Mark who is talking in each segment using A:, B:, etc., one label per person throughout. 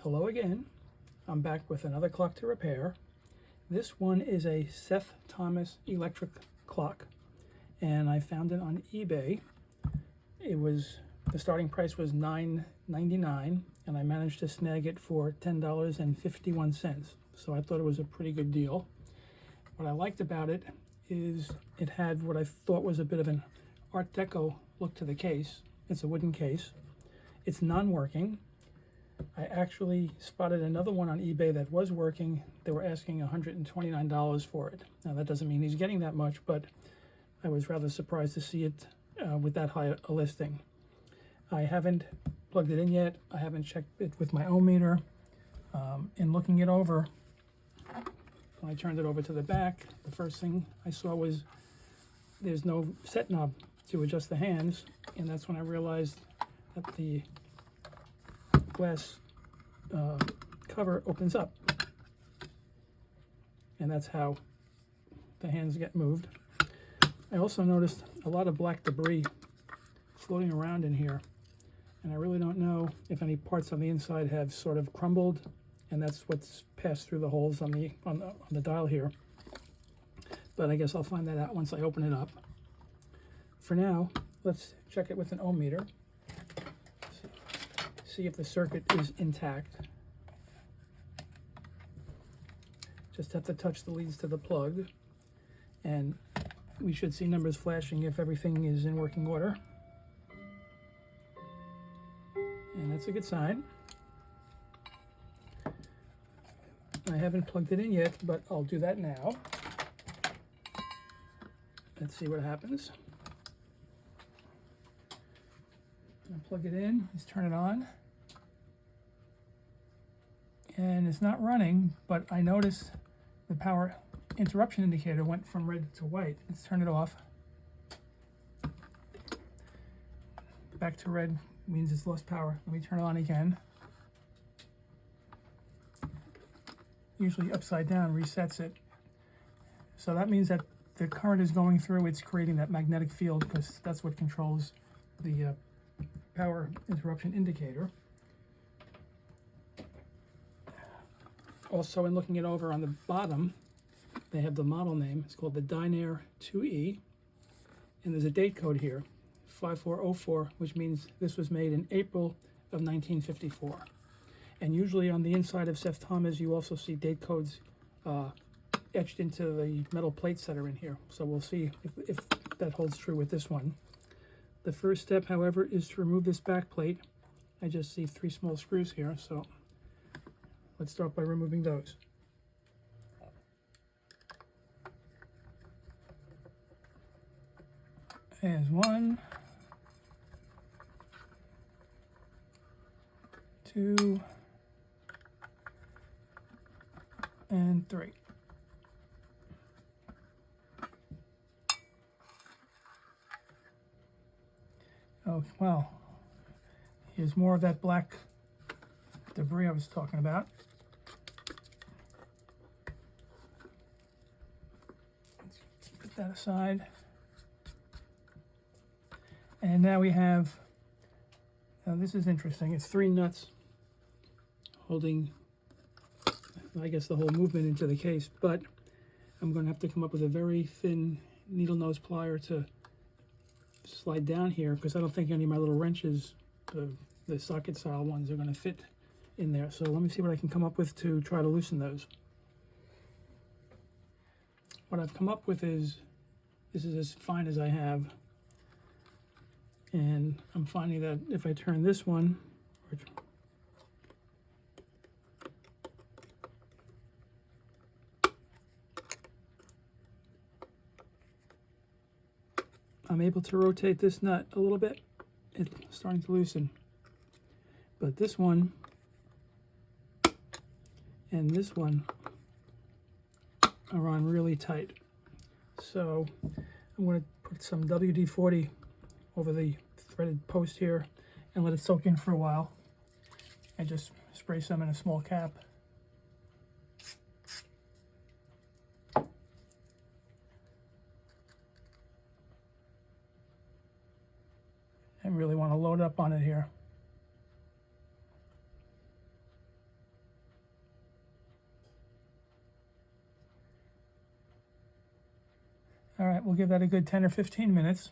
A: Hello again. I'm back with another clock to repair. This one is a Seth Thomas electric clock, and I found it on eBay. The starting price was $9.99, and I managed to snag it for $10.51. So I thought it was a pretty good deal. What I liked about it is it had what I thought was a bit of an Art Deco look to the case. It's a wooden case. It's non-working. I actually spotted another one on eBay that was working. They were asking $129 for it. Now that doesn't mean he's getting that much, but I was rather surprised to see it with that high a listing. I haven't plugged it in yet. I haven't checked it with my ohm meter. In looking it over, when I turned it over to the back, the first thing I saw was there's no set knob to adjust the hands, and that's when I realized that the glass cover opens up, and that's how the hands get moved. I also noticed a lot of black debris floating around in here, and I really don't know if any parts on the inside have sort of crumbled, and that's what's passed through the holes on the dial here. But I guess I'll find that out once I open it up. For now, let's check it with an ohm meter. See if the circuit is intact. Just have to touch the leads to the plug, and we should see numbers flashing if everything is in working order. And that's a good sign. I haven't plugged it in yet, but I'll do that now. Let's see what happens. I'll plug it in, let's turn it on. And it's not running, but I noticed the power interruption indicator went from red to white. Let's turn it off. Back to red means it's lost power. Let me turn it on again. Usually upside down resets it. So that means that the current is going through, it's creating that magnetic field, because that's what controls the power interruption indicator. Also, in looking it over on the bottom, they have the model name. It's called the Dynaire 2E, and there's a date code here, 5404, which means this was made in April of 1954. And usually on the inside of Seth Thomas, you also see date codes etched into the metal plates that are in here. So we'll see if that holds true with this one. The first step, however, is to remove this back plate. I just see 3 small screws here, so let's start by removing those. There's 1, 2, and 3. Oh, well, here's more of that black debris I was talking about. Let's put that aside. And now we have, now this is interesting, it's 3 nuts holding, I guess, the whole movement into the case, but I'm going to have to come up with a very thin needle nose plier to slide down here, because I don't think any of my little wrenches, the socket style ones, are going to fit in there. So let me see what I can come up with to try to loosen those. What I've come up with is, this is as fine as I have, and I'm finding that if I turn this one, I'm able to rotate this nut a little bit. It's starting to loosen. But this one and this one are on really tight. So I'm going to put some WD-40 over the threaded post here and let it soak in for a while. I just spray some in a small cap. I really want to load up on it here. All right, we'll give that a good 10 or 15 minutes.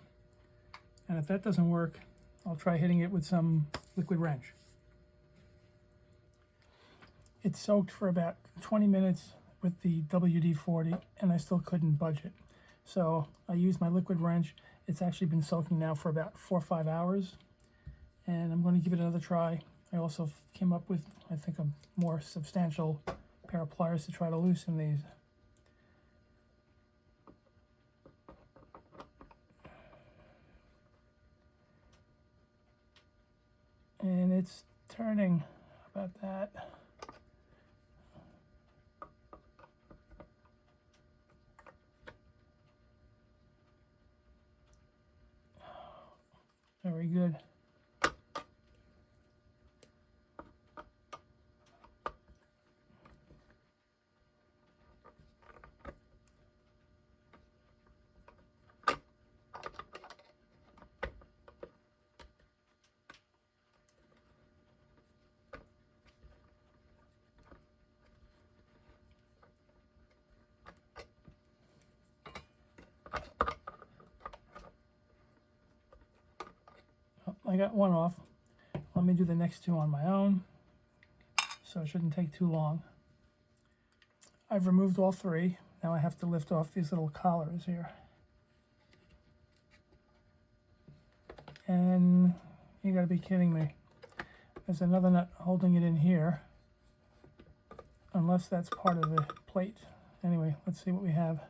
A: And if that doesn't work, I'll try hitting it with some liquid wrench. It soaked for about 20 minutes with the WD-40, and I still couldn't budge it. So I used my liquid wrench. It's actually been soaking now for about 4 or 5 hours, and I'm going to give it another try. I also came up with, I think, a more substantial pair of pliers to try to loosen these. And it's turning. How about that? Very good. I got one off. Let me do the next two on my own, so it shouldn't take too long. I've removed all three. Now I have to lift off these little collars here. And you gotta be kidding me. There's another nut holding it in here, unless that's part of the plate. Anyway, let's see what we have.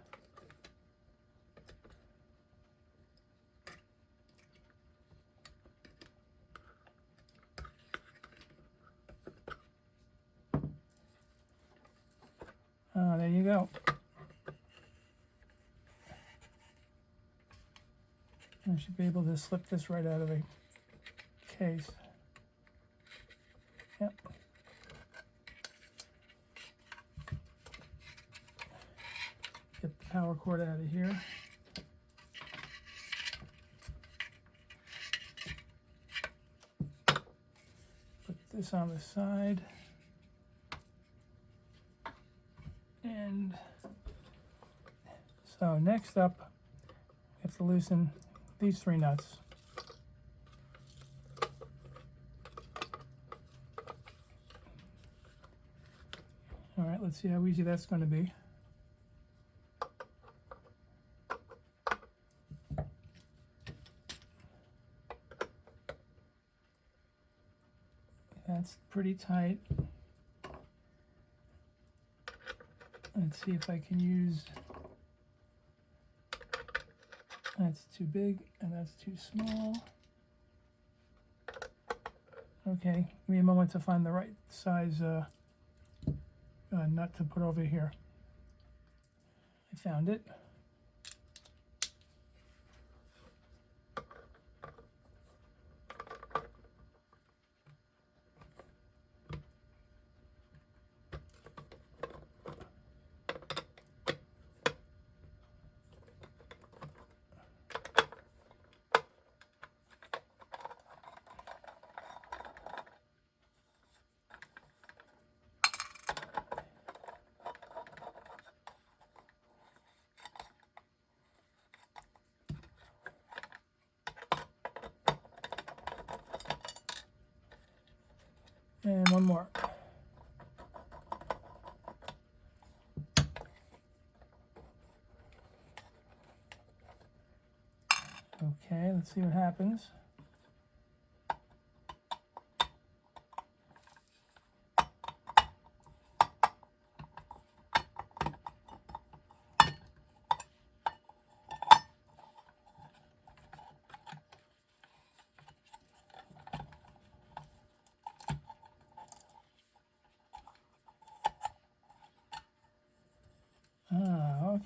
A: There you go. I should be able to slip this right out of the case. Yep. Get the power cord out of here. Put this on the side. And so next up, we have to loosen these three nuts. All right, let's see how easy that's going to be. That's pretty tight. Let's see if I can use, that's too big and that's too small. Okay, give me a moment to find the right size nut to put over here. I found it. And one more. Okay, let's see what happens.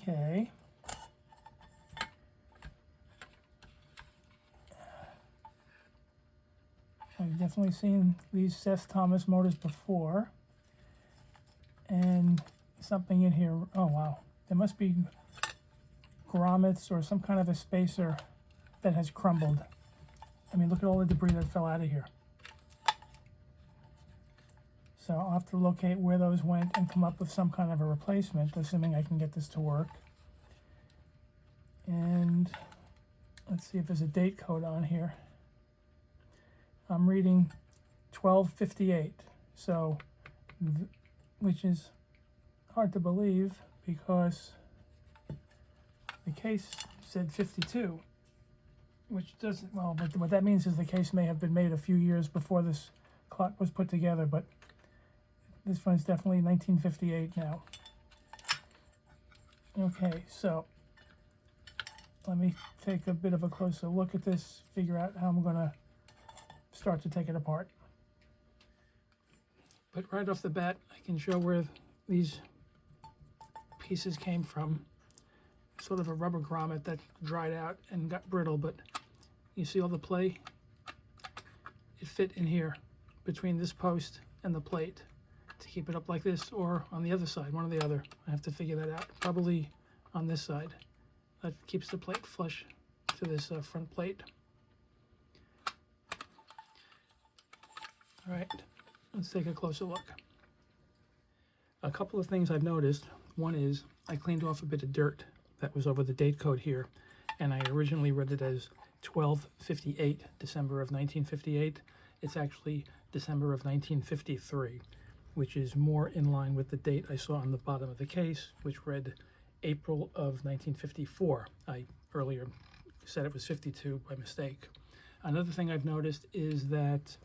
A: Okay. I've definitely seen these Seth Thomas motors before. And something in here, oh wow. There must be grommets or some kind of a spacer that has crumbled. I mean, look at all the debris that fell out of here. So I'll have to locate where those went and come up with some kind of a replacement, assuming I can get this to work. And let's see if there's a date code on here. I'm reading 1258, so, which is hard to believe because the case said 52, which doesn't, well, what that means is the case may have been made a few years before this clock was put together, but this one's definitely 1958 now. Okay, so let me take a bit of a closer look at this, figure out how I'm going to start to take it apart. But right off the bat, I can show where these pieces came from. Sort of a rubber grommet that dried out and got brittle, but you see all the play? It fit in here between this post and the plate to keep it up like this, or on the other side, one or the other. I have to figure that out. Probably on this side. That keeps the plate flush to this front plate. All right, let's take a closer look. A couple of things I've noticed. One is I cleaned off a bit of dirt that was over the date code here, and I originally read it as 1258, December of 1958. It's actually December of 1953, which is more in line with the date I saw on the bottom of the case, which read April of 1954. I earlier said it was 52 by mistake. Another thing I've noticed is that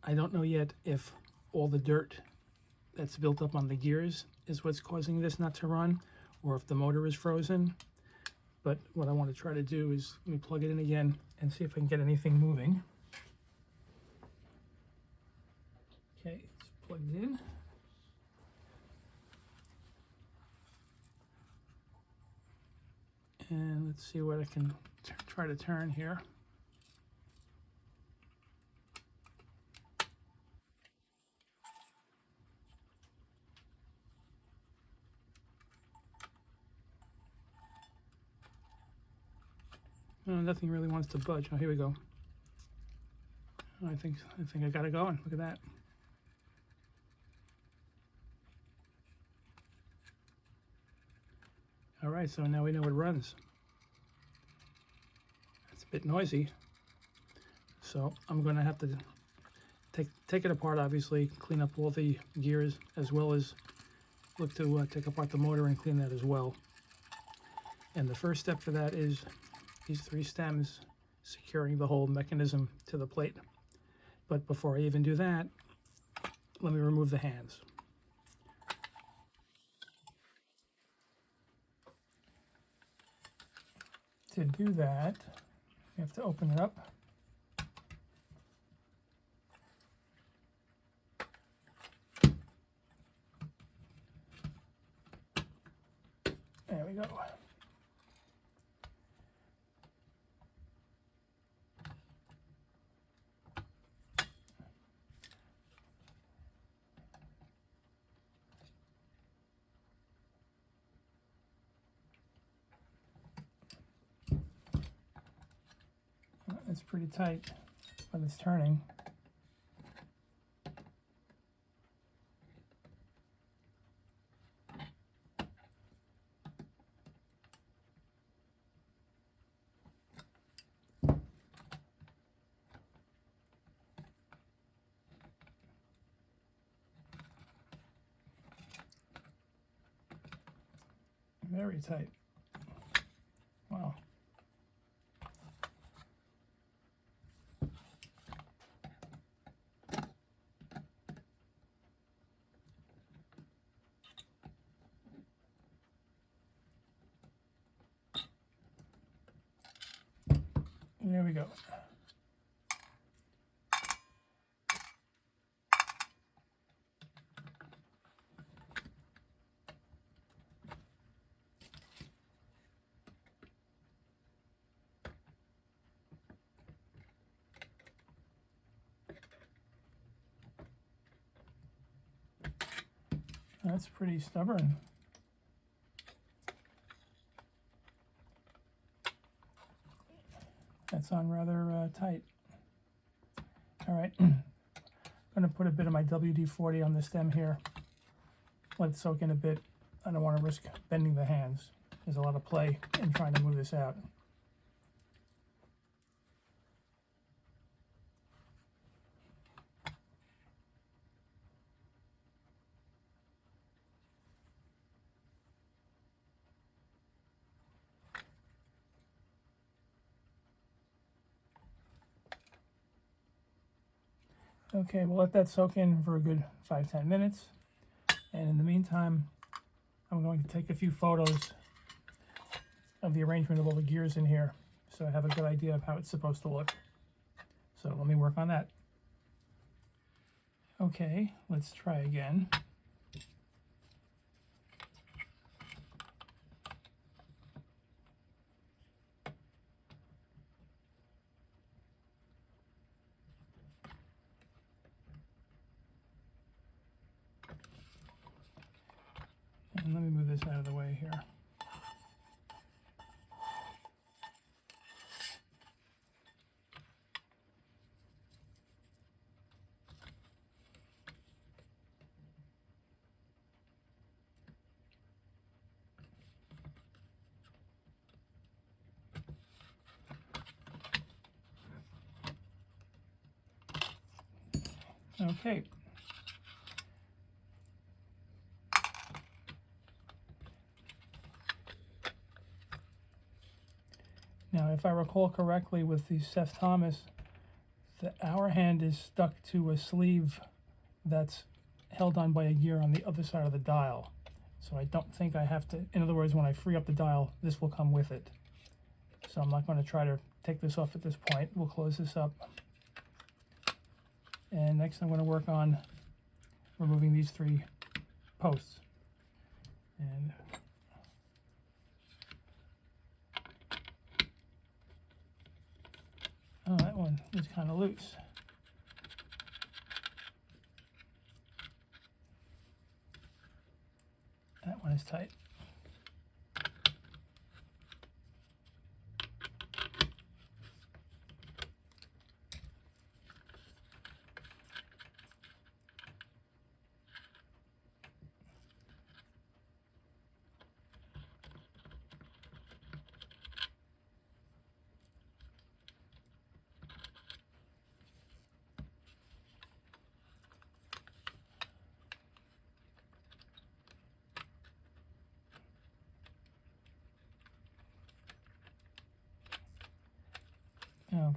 A: I don't know yet if all the dirt that's built up on the gears is what's causing this not to run, or if the motor is frozen. But what I want to try to do is let me plug it in again and see if I can get anything moving. Okay, it's plugged in. And let's see what I can try to turn here. Oh, nothing really wants to budge. Oh, here we go. I think I got it going. Look at that. All right, so now we know it runs. It's a bit noisy, so I'm going to have to take it apart, obviously, clean up all the gears, as well as look to take apart the motor and clean that as well. And the first step for that is these 3 stems securing the whole mechanism to the plate. But before I even do that, let me remove the hands. To do that, you have to open it up. There we go. It's pretty tight, but it's turning. Very tight. Wow. There we go. That's pretty stubborn. That's on rather tight. All right, I'm going to put a bit of my WD-40 on the stem here. Let it soak in a bit. I don't want to risk bending the hands. There's a lot of play in trying to move this out. Okay, we'll let that soak in for a good 5-10 minutes. And in the meantime, I'm going to take a few photos of the arrangement of all the gears in here so I have a good idea of how it's supposed to look. So let me work on that. Okay, let's try again. And let me move this out of the way here. Okay. Now, if I recall correctly with the Seth Thomas, the hour hand is stuck to a sleeve that's held on by a gear on the other side of the dial. So I don't think I have to, in other words, when I free up the dial, this will come with it. So I'm not going to try to take this off at this point. We'll close this up. And next I'm going to work on removing these 3 posts. And oh, that one is kind of loose. That one is tight.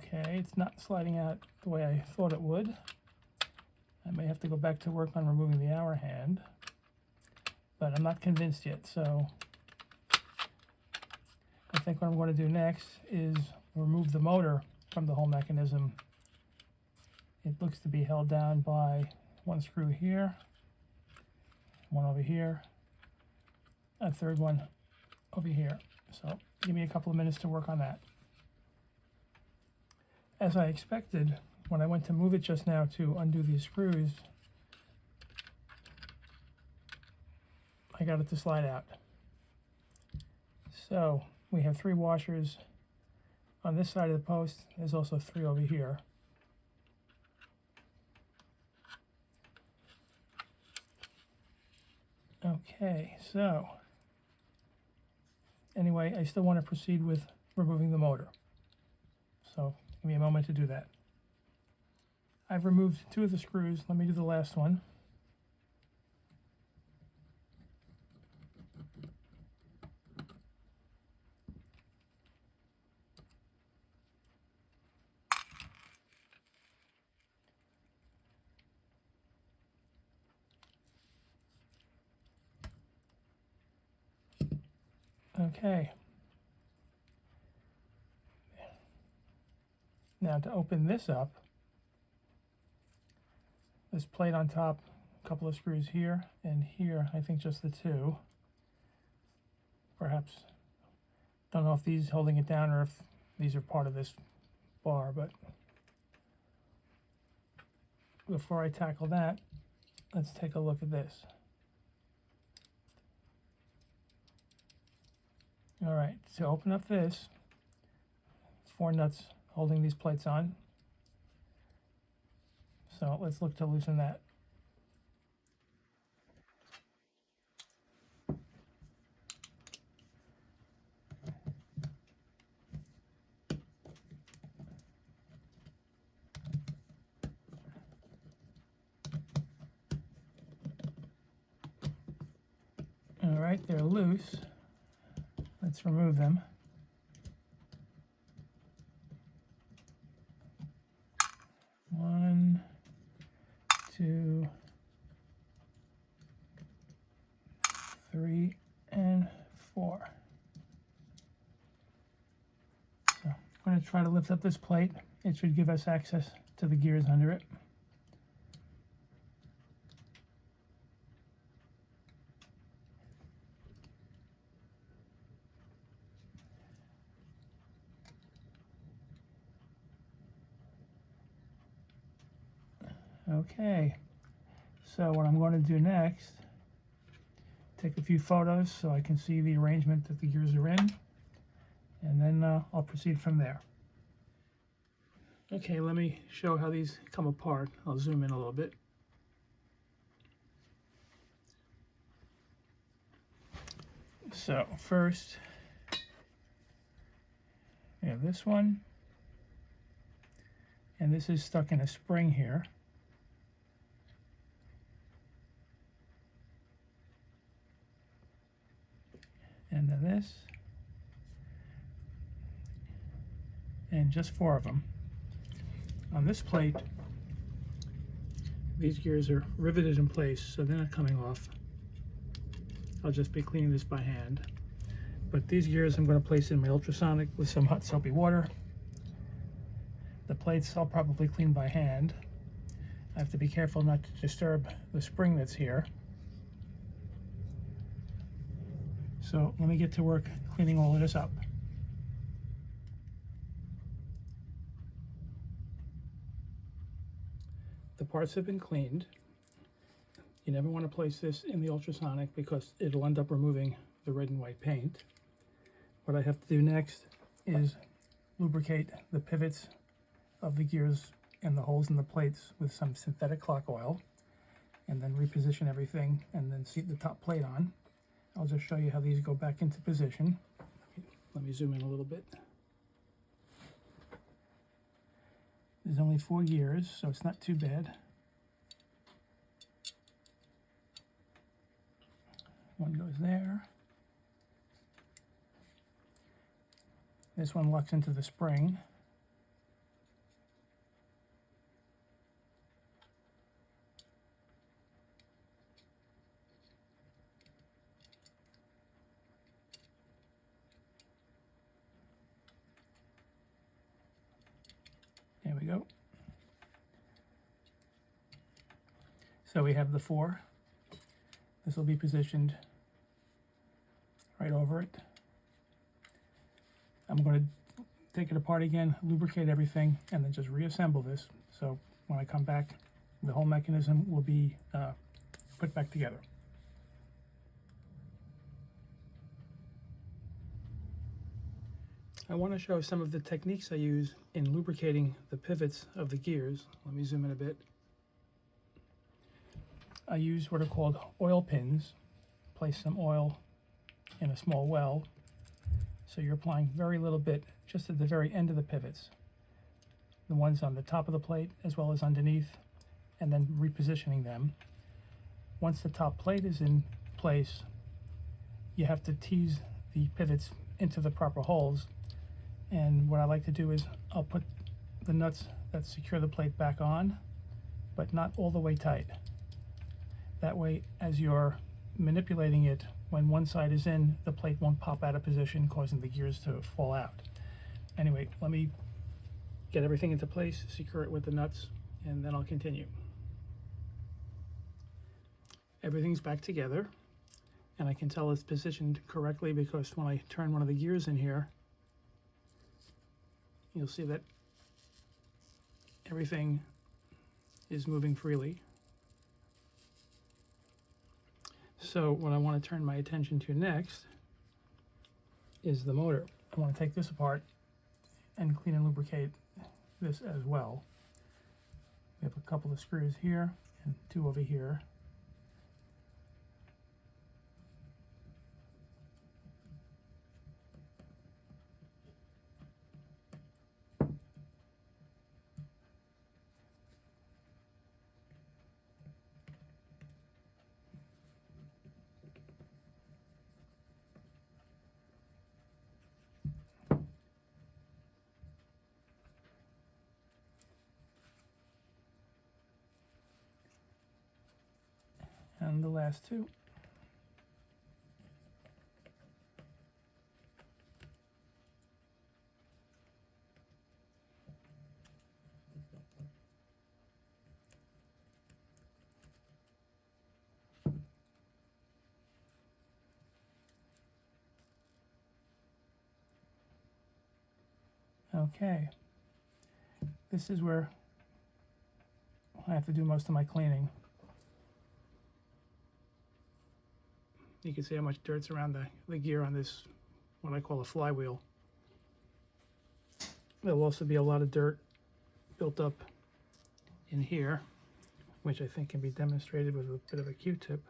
A: Okay, it's not sliding out the way I thought it would. I may have to go back to work on removing the hour hand, but I'm not convinced yet, so I think what I'm going to do next is remove the motor from the whole mechanism. It looks to be held down by 1 screw here, 1 over here, a 3rd one over here. So give me a couple of minutes to work on that. As I expected, when I went to move it just now to undo these screws, I got it to slide out. So we have 3 washers on this side of the post. There's also 3 over here. Okay, so anyway, I still want to proceed with removing the motor. So give me a moment to do that. I've removed 2 of the screws. Let me do the last one. Okay. Now to open this up, this plate on top, a couple of screws here and here, I think just the 2. Perhaps, don't know if these holding it down or if these are part of this bar, but before I tackle that, let's take a look at this. All right, to open up this, 4 nuts holding these plates on. So let's look to loosen that. All right, they're loose. Let's remove them. One, two, three, and four. So I'm going to try to lift up this plate. It should give us access to the gears under it. Okay, so what I'm going to do next, take a few photos so I can see the arrangement that the gears are in, and then I'll proceed from there. Okay, let me show how these come apart. I'll zoom in a little bit. So first, we have this one, and this is stuck in a spring here. And then this, and just four of them. On this plate, these gears are riveted in place, so they're not coming off. I'll just be cleaning this by hand. But these gears I'm going to place in my ultrasonic with some hot soapy water. The plates I'll probably clean by hand. I have to be careful not to disturb the spring that's here. So let me get to work cleaning all of this up. The parts have been cleaned. You never want to place this in the ultrasonic because it'll end up removing the red and white paint. What I have to do next is lubricate the pivots of the gears and the holes in the plates with some synthetic clock oil, and then reposition everything and then seat the top plate on. I'll just show you how these go back into position. Let me zoom in a little bit. There's only 4 gears, so it's not too bad. One goes there. This one locks into the spring. There we go. So we have the 4. This will be positioned right over it. I'm going to take it apart again, lubricate everything, and then just reassemble this. So when I come back, the whole mechanism will be put back together. I want to show some of the techniques I use in lubricating the pivots of the gears. Let me zoom in a bit. I use what are called oil pins. Place some oil in a small well. So you're applying very little bit just at the very end of the pivots. The ones on the top of the plate as well as underneath, and then repositioning them. Once the top plate is in place, you have to tease the pivots into the proper holes. And what I like to do is I'll put the nuts that secure the plate back on, but not all the way tight. That way, as you're manipulating it, when one side is in, the plate won't pop out of position, causing the gears to fall out. Anyway, let me get everything into place, secure it with the nuts, and then I'll continue. Everything's back together, and I can tell it's positioned correctly because when I turn one of the gears in here, you'll see that everything is moving freely. So what I want to turn my attention to next is the motor. I want to take this apart and clean and lubricate this as well. We have a couple of screws here and 2 over here. And the last two. Okay, this is where I have to do most of my cleaning. You can see how much dirt's around the gear on this, what I call a flywheel. There'll also be a lot of dirt built up in here, which I think can be demonstrated with a bit of a Q-tip.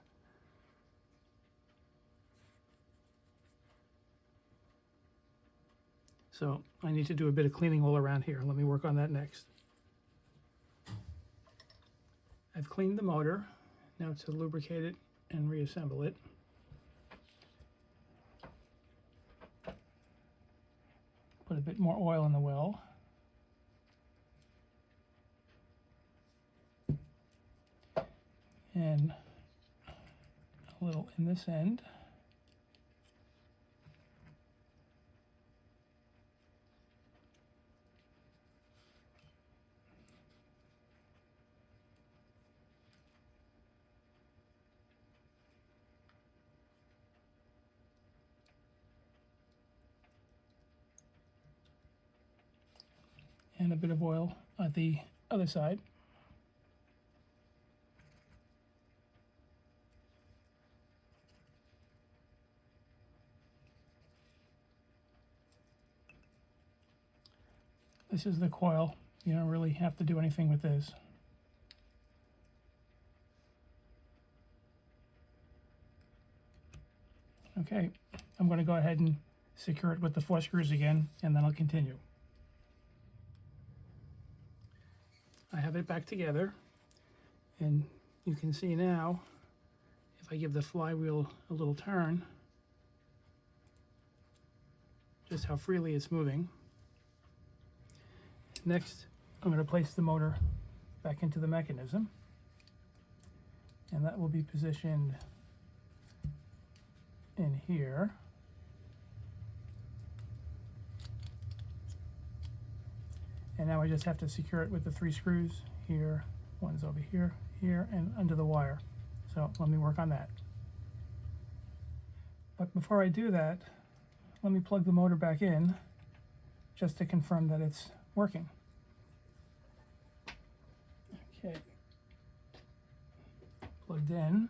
A: So I need to do a bit of cleaning all around here. Let me work on that next. I've cleaned the motor. Now to lubricate it and reassemble it. Put a bit more oil in the well. And a little in this end. And a bit of oil at the other side. This is the coil. You don't really have to do anything with this. Okay, I'm going to go ahead and secure it with the 4 screws again, and then I'll continue. I have it back together, and you can see now, if I give the flywheel a little turn, just how freely it's moving. Next, I'm going to place the motor back into the mechanism, and that will be positioned in here. And now I just have to secure it with the 3 screws here. One's over here, here, and under the wire. So let me work on that. But before I do that, let me plug the motor back in just to confirm that it's working. Okay. Plugged in.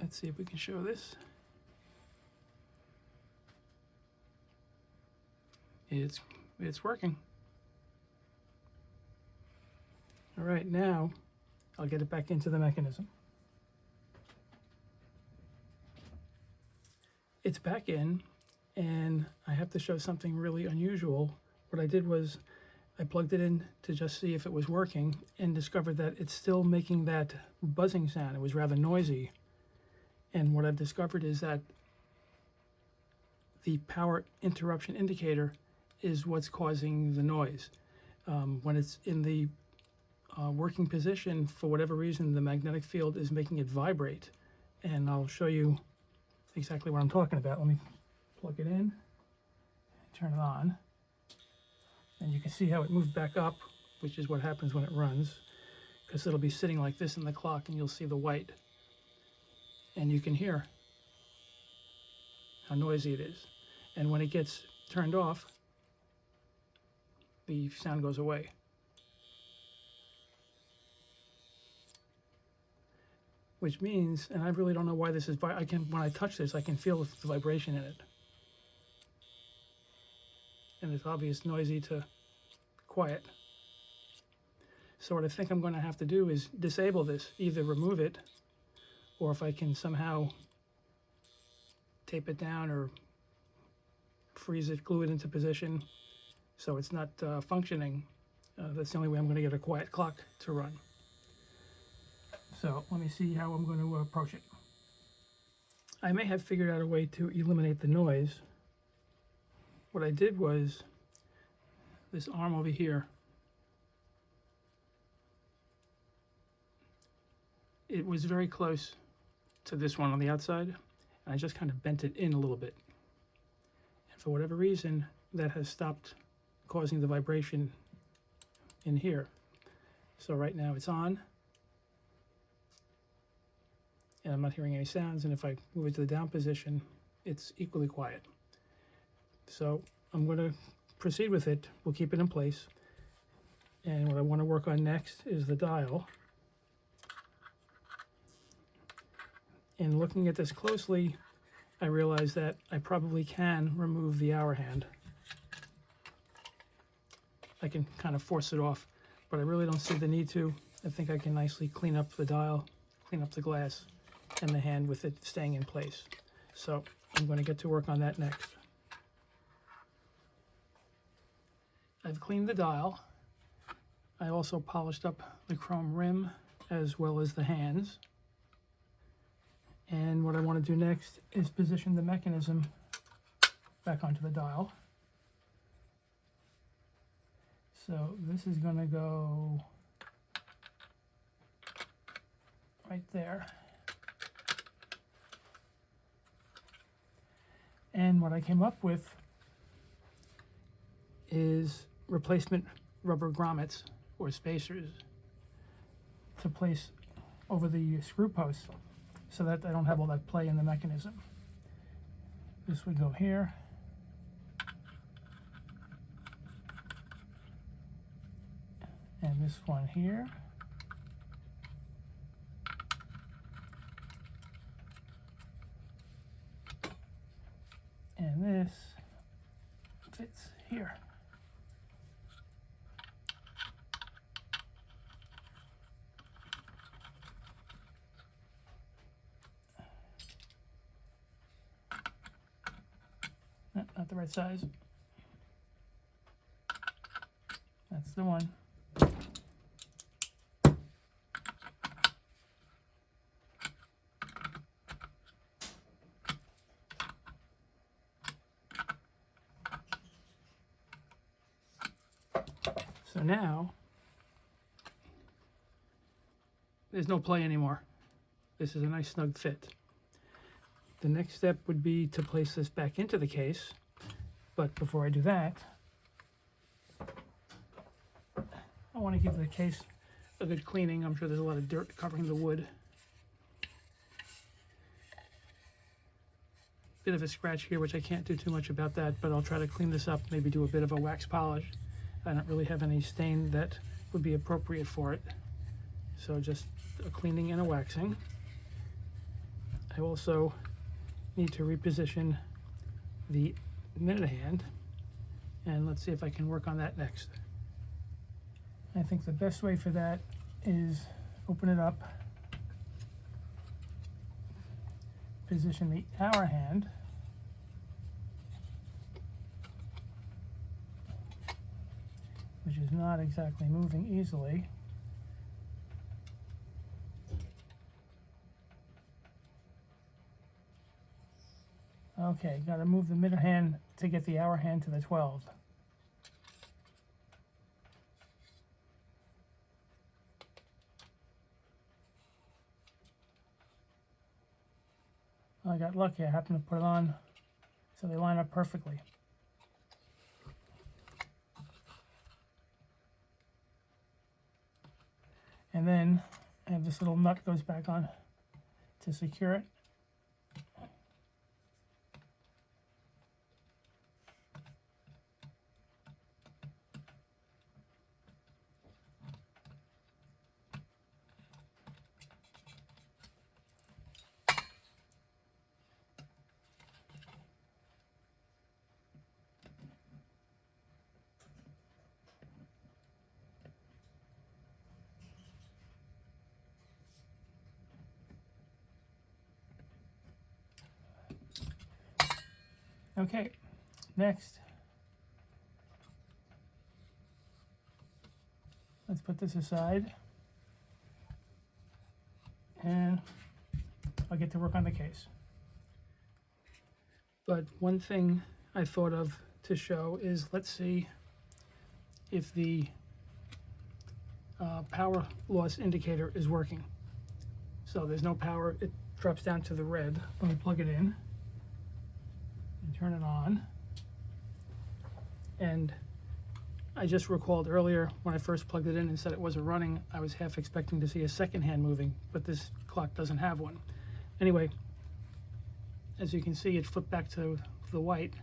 A: Let's see if we can show this. It's working. All right, now I'll get it back into the mechanism. It's back in, and I have to show something really unusual. What I did was I plugged it in to just see if it was working and discovered that it's still making that buzzing sound. It was rather noisy. And what I've discovered is that the power interruption indicator is what's causing the noise. When it's in the working position, for whatever reason, the magnetic field is making it vibrate. And I'll show you exactly what I'm talking about. Let me plug it in, turn it on, and you can see how it moved back up, which is what happens when it runs, because it'll be sitting like this in the clock and you'll see the white. And you can hear how noisy it is. And when it gets turned off, the sound goes away. Which means, and I really don't know why this is, when I touch this, I can feel the vibration in it. And it's obvious noisy to quiet. So what I think I'm going to have to do is disable this, either remove it, or if I can somehow tape it down or freeze it, glue it into position so it's not functioning. That's the only way I'm going to get a quiet clock to run. So let me see how I'm going to approach it. I may have figured out a way to eliminate the noise. What I did was this arm over here it was very close to this one on the outside, and I just kind of bent it in a little bit. And for whatever reason, that has stopped causing the vibration in here. So right now it's on, and I'm not hearing any sounds, and if I move it to the down position, it's equally quiet. So I'm going to proceed with it. We'll keep it in place. And what I want to work on next is the dial. And looking at this closely, I realize that I probably can remove the hour hand. I can kind of force it off, but I really don't see the need to. I think I can nicely clean up the dial, clean up the glass, and the hand with it staying in place. So I'm going to get to work on that next. I've cleaned the dial. I also polished up the chrome rim as well as the hands. And what I want to do next is position the mechanism back onto the dial. So this is going to go right there. And what I came up with is replacement rubber grommets or spacers to place over the screw posts so that I don't have all that play in the mechanism. This would go here. And this one here. And this fits here. Not the right size. That's the one. So now, there's no play anymore. This is a nice snug fit. The next step would be to place this back into the case, but before I do that, I want to give the case a good cleaning. I'm sure there's a lot of dirt covering the wood. Bit of a scratch here, which I can't do too much about that, but I'll try to clean this up, maybe do a bit of a wax polish. I don't really have any stain that would be appropriate for it. So just a cleaning and a waxing. I also need to reposition the minute hand, and let's see if I can work on that next. I think the best way for that is open it up, position the hour hand, which is not exactly moving easily. Okay, got to move the minute hand to get the hour hand to the 12. I got lucky. I happened to put it on so they line up perfectly. And then I have this little nut goes back on to secure it. Okay, next, let's put this aside, and I'll get to work on the case. But one thing I thought of to show is, let's see if the power loss indicator is working. So there's no power. It drops down to the red. Let me plug it in and turn it on. And I just recalled earlier when I first plugged it in and said it wasn't running, I was half expecting to see a second hand moving, but this clock doesn't have one. Anyway, as you can see, it flipped back to the white,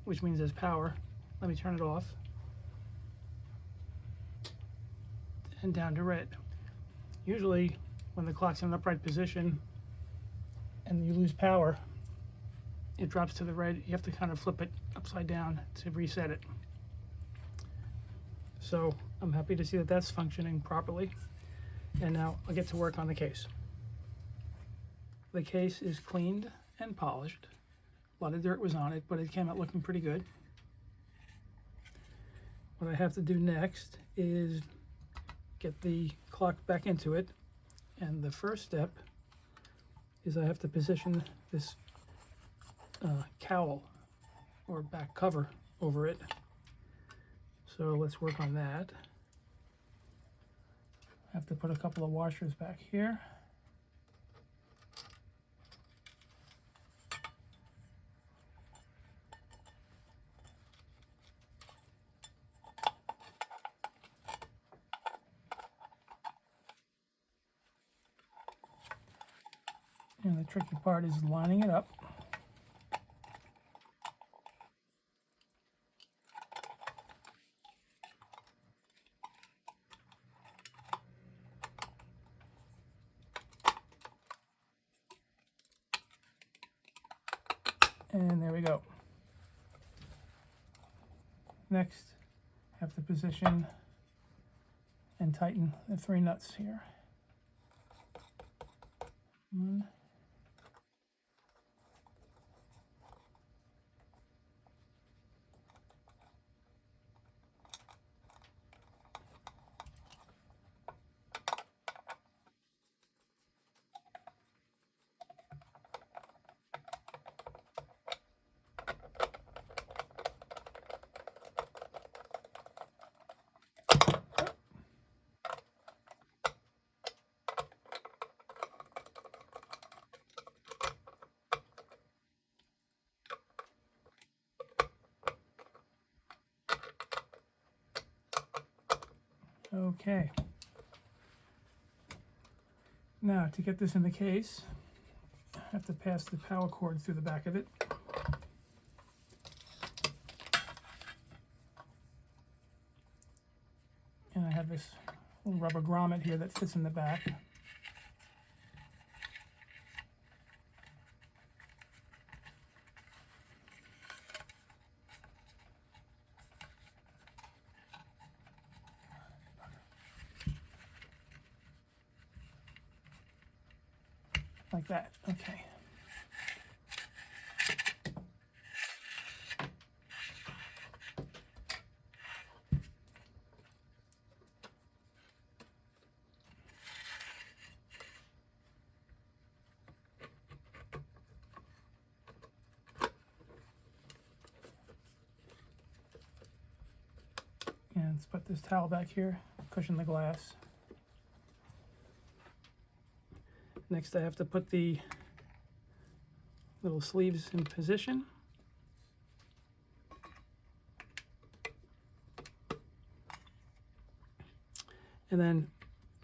A: which means there's power. Let me turn it off. And down to red. Usually when the clock's in an upright position and you lose power, it drops to the red. You have to kind of flip it upside down to reset it. So I'm happy to see that that's functioning properly. And now I'll get to work on the case. The case is cleaned and polished. A lot of dirt was on it, but it came out looking pretty good. What I have to do next is get the clock back into it. And the first step is I have to position this cowl or back cover over it. So let's work on that. I have to put a couple of washers back here. And the tricky part is lining it up. And there we go. Next, I have to position and tighten the 3 nuts here. 1, okay. Now to get this in the case, I have to pass the power cord through the back of it. And I have this little rubber grommet here that fits in the back. Like that, okay. And let's put this towel back here, cushion the glass. Next I have to put the little sleeves in position. And then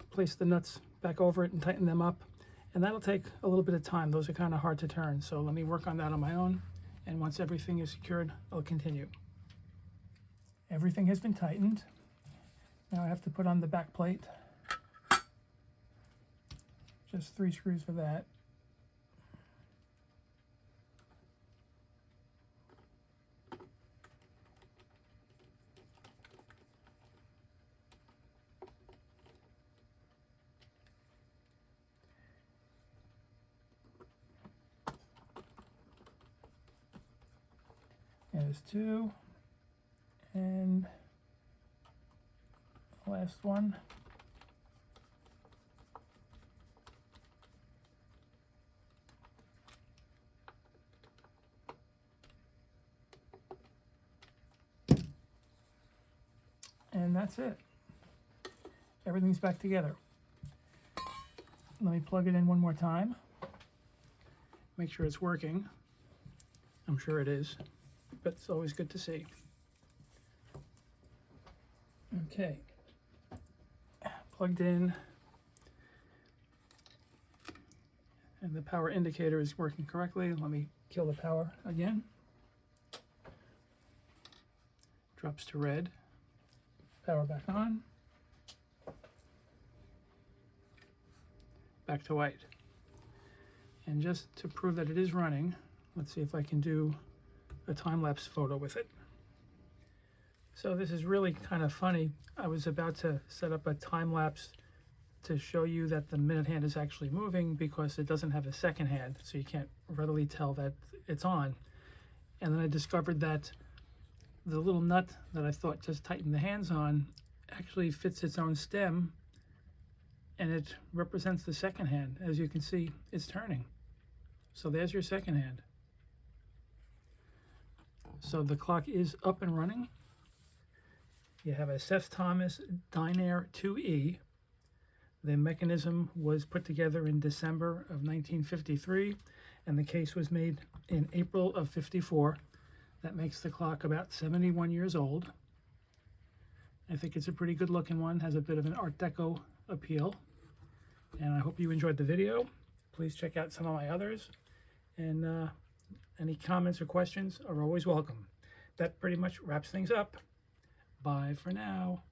A: place the nuts back over it and tighten them up. And that'll take a little bit of time. Those are kind of hard to turn. So let me work on that on my own. And once everything is secured, I'll continue. Everything has been tightened. Now I have to put on the back plate. Just 3 screws for that. There's 2. And the last one. And that's it. Everything's back together. Let me plug it in one more time. Make sure it's working. I'm sure it is, but it's always good to see. Okay, plugged in, and the power indicator is working correctly. Let me kill the power again. Drops to red. Power back on. Back to white. And just to prove that it is running, let's see if I can do a time-lapse photo with it. So this is really kind of funny. I was about to set up a time-lapse to show you that the minute hand is actually moving because it doesn't have a second hand, so you can't readily tell that it's on. And then I discovered that the little nut that I thought just tightened the hands on actually fits its own stem, and it represents the second hand. As you can see, it's turning. So there's your second hand. So the clock is up and running. You have a Seth Thomas Dynaire 2E. The mechanism was put together in December of 1953, and the case was made in April of 54. That makes the clock about 71 years old. I think it's a pretty good looking one, has a bit of an Art Deco appeal. And I hope you enjoyed the video. Please check out some of my others. And any comments or questions are always welcome. That pretty much wraps things up. Bye for now.